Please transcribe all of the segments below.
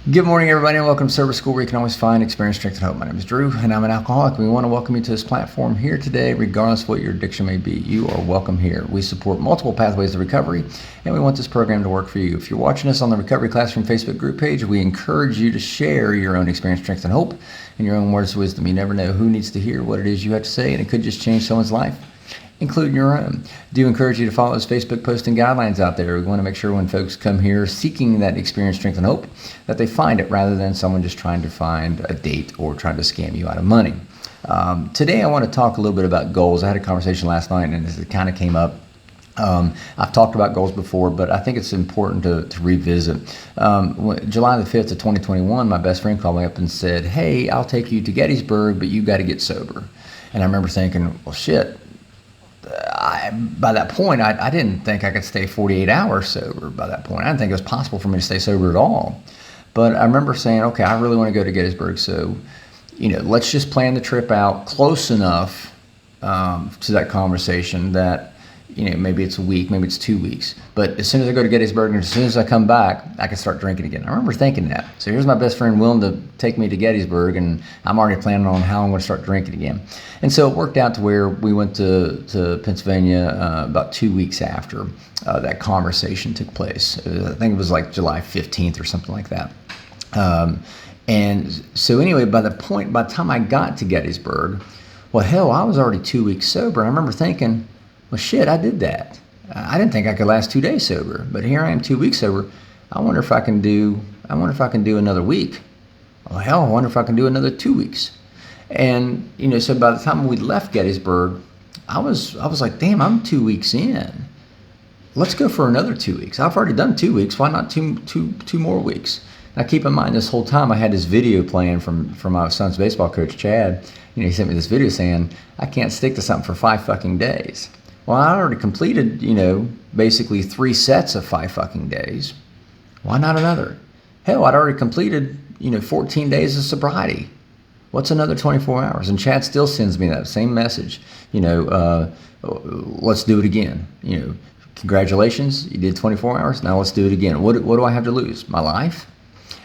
Good morning, everybody, and welcome to Sober School, where you can always find experience, strength, and hope. My name is Drew, and I'm an alcoholic. We want to welcome you to this platform here today, regardless of what your addiction may be. You are welcome here. We support multiple pathways to recovery, and we want this program to work for you. If you're watching us on the Recovery Classroom Facebook group page, we encourage you to share your own experience, strength, and hope, and your own words of wisdom. You never know who needs to hear what it is you have to say, and it could just change someone's life, including your own. Do encourage you to follow those Facebook posting guidelines out there. We want to make sure when folks come here seeking that experience, strength, and hope, that they find it rather than someone just trying to find a date or trying to scam you out of money. Today I want to talk a little bit about goals. I had a conversation last night and it kind of came up. I've talked about goals before, but I think it's important to revisit. July the 5th of 2021, my best friend called me up and said, "Hey, I'll take you to Gettysburg, but you got to get sober." And I remember thinking, well, shit. By that point, I didn't think I could stay 48 hours sober by that point. I didn't think it was possible for me to stay sober at all. But I remember saying, okay, I really want to go to Gettysburg, so, let's just plan the trip out close enough to that conversation that, maybe it's a week, maybe it's 2 weeks. But as soon as I go to Gettysburg and as soon as I come back, I can start drinking again. I remember thinking that. So here's my best friend willing to take me to Gettysburg, and I'm already planning on how I'm going to start drinking again. And so it worked out to where we went to Pennsylvania about 2 weeks after that conversation took place. I think it was like July 15th or something like that. And so anyway, by the time I got to Gettysburg, well, hell, I was already 2 weeks sober. I remember thinking, well, shit, I did that. I didn't think I could last 2 days sober, but here I am 2 weeks sober. I wonder if I can do another week. Well, hell, I wonder if I can do another 2 weeks. And, so by the time we left Gettysburg, I was like, damn, I'm 2 weeks in. Let's go for another 2 weeks. I've already done 2 weeks. Why not two more weeks? Now, keep in mind, this whole time I had this video playing from my son's baseball coach, Chad. He sent me this video saying, I can't stick to something for 5 fucking days. Well, I already completed, basically 3 sets of 5 fucking days. Why not another? Hell, I'd already completed, 14 days of sobriety. What's another 24 hours? And Chad still sends me that same message. Let's do it again. Congratulations, you did 24 hours. Now let's do it again. What do I have to lose? My life?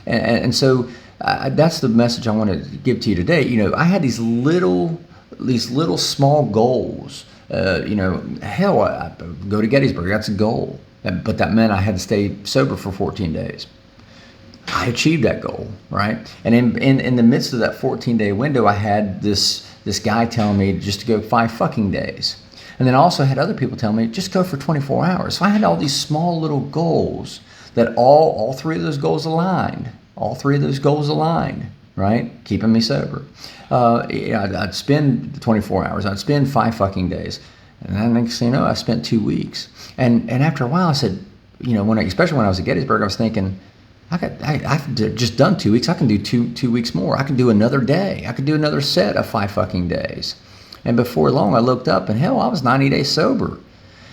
And so that's the message I want to give to you today. I had these little small goals. Hell, I go to Gettysburg. That's a goal. But that meant I had to stay sober for 14 days. I achieved that goal, right? And in the midst of that 14-day window, I had this guy telling me just to go 5 fucking days. And then I also had other people telling me, just go for 24 hours. So I had all these small little goals that all 3 of those goals aligned. All 3 of those goals aligned, right? Keeping me sober. I'd spend 24 hours. I'd spend 5 fucking days. And then next thing you know, I spent 2 weeks. And after a while, I said, especially when I was at Gettysburg, I was thinking, I've just done 2 weeks. I can do two weeks more. I can do another day. I could do another set of 5 fucking days. And before long, I looked up and hell, I was 90 days sober.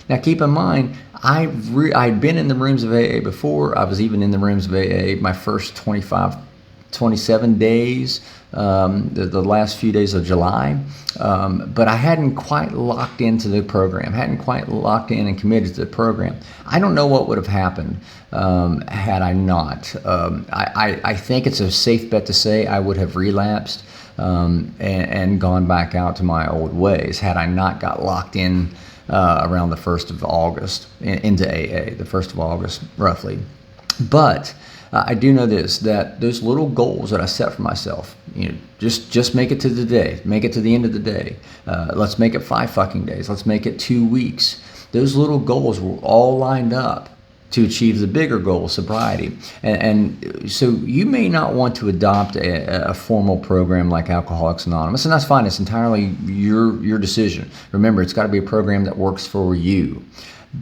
Now, keep in mind, I'd been in the rooms of AA before. I was even in the rooms of AA my first 27 days, the last few days of July. But I hadn't quite locked into the program, hadn't quite locked in and committed to the program. I don't know what would have happened had I not. I think it's a safe bet to say I would have relapsed and gone back out to my old ways had I not got locked in around the 1st of August into AA, the 1st of August roughly. But I do know this, that those little goals that I set for myself, just make it to the day, make it to the end of the day. Let's make it 5 fucking days. Let's make it 2 weeks. Those little goals were all lined up to achieve the bigger goal, sobriety. And so you may not want to adopt a formal program like Alcoholics Anonymous, and that's fine. It's entirely your decision. Remember, it's got to be a program that works for you.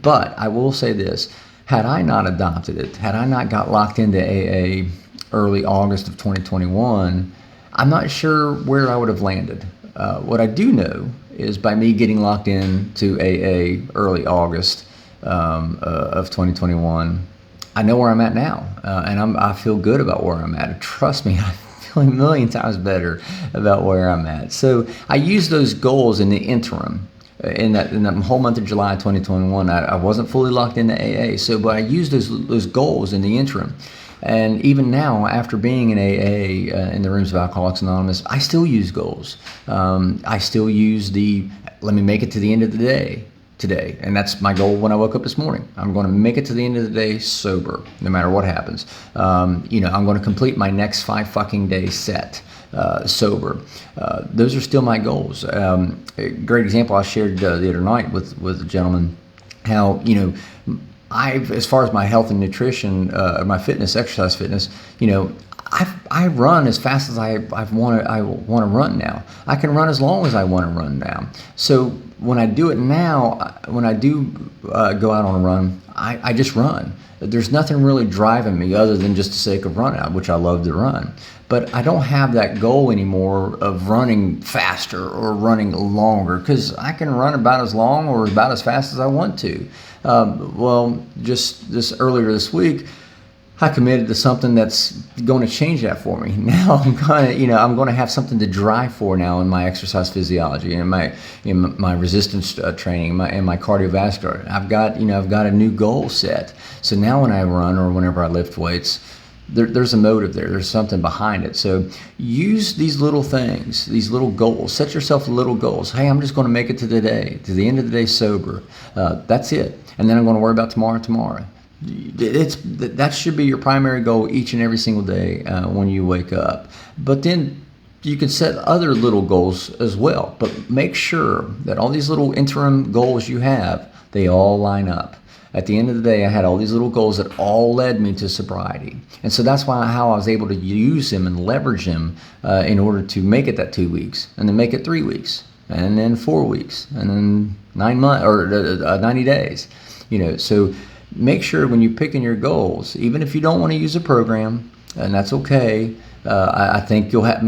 But I will say this. Had I not adopted it, had I not got locked into AA early August of 2021, I'm not sure where I would have landed. What I do know is by me getting locked into AA early August of 2021, I know where I'm at now, and I feel good about where I'm at. Trust me, I'm feeling a million times better about where I'm at. So I use those goals in the interim. In that whole month of July 2021, I wasn't fully locked into AA. But I used those goals in the interim. And even now, after being in AA, in the rooms of Alcoholics Anonymous, I still use goals. I still use let me make it to the end of the day today. And that's my goal when I woke up this morning. I'm going to make it to the end of the day sober, no matter what happens. I'm going to complete my next 5 fucking day set. Sober. Those are still my goals. A great example I shared the other night with a gentleman, how, as far as my health and nutrition, my fitness, exercise fitness, I run as fast as I want to run now. I can run as long as I want to run now. So when I do it now, when I do go out on a run, I just run. There's nothing really driving me other than just the sake of running, which I love to run. But I don't have that goal anymore of running faster or running longer, because I can run about as long or about as fast as I want to. Just earlier this week, I committed to something that's going to change that for me. Now I'm going to have something to drive for now in my exercise physiology and in my resistance training and my cardiovascular. I've got a new goal set. So now when I run or whenever I lift weights, there's a motive there. There's something behind it. So use these little things, these little goals. Set yourself little goals. Hey, I'm just going to make it to the end of the day sober. That's it. And then I'm going to worry about tomorrow. That should be your primary goal each and every single day when you wake up. But then you can set other little goals as well. But make sure that all these little interim goals you have, they all line up. At the end of the day, I had all these little goals that all led me to sobriety. And so that's how I was able to use them and leverage them in order to make it that 2 weeks, and then make it 3 weeks, and then 4 weeks, and then 9 months or 90 days. So make sure when you're picking your goals, even if you don't want to use a program, and that's okay. I think you'll have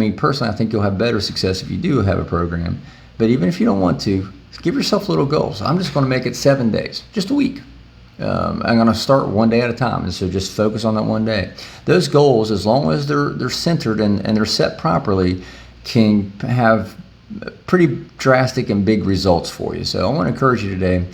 better success if you do have a program. But even if you don't want to, give yourself little goals. I'm just going to make it 7 days, just a week. I'm going to start one day at a time, and so just focus on that one day. Those goals, as long as they're centered and they're set properly, can have pretty drastic and big results for you. So I want to encourage you today,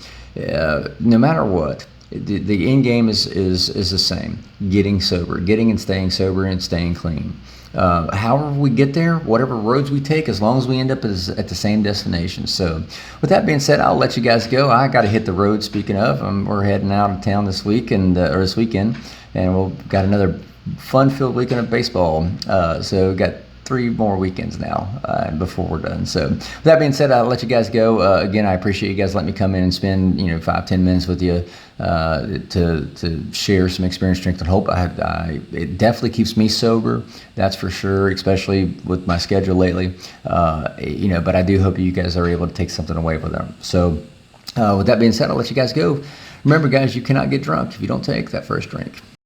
no matter what, the end game is the same: getting sober, getting and staying sober, and staying clean. However we get there, whatever roads we take, as long as we end up at the same destination. So with that being said, I'll let you guys go. I got to hit the road. Speaking of, we're heading out of town this week or this weekend, and we've got another fun-filled weekend of baseball. So we've got 3 more weekends now before we're done. So with that being said, I'll let you guys go. Again, I appreciate you guys letting me come in and spend 5-10 minutes with you to share some experience, strength, and hope. It definitely keeps me sober, that's for sure, especially with my schedule lately. But I do hope you guys are able to take something away with them. So with that being said, I'll let you guys go. Remember, guys, you cannot get drunk if you don't take that first drink.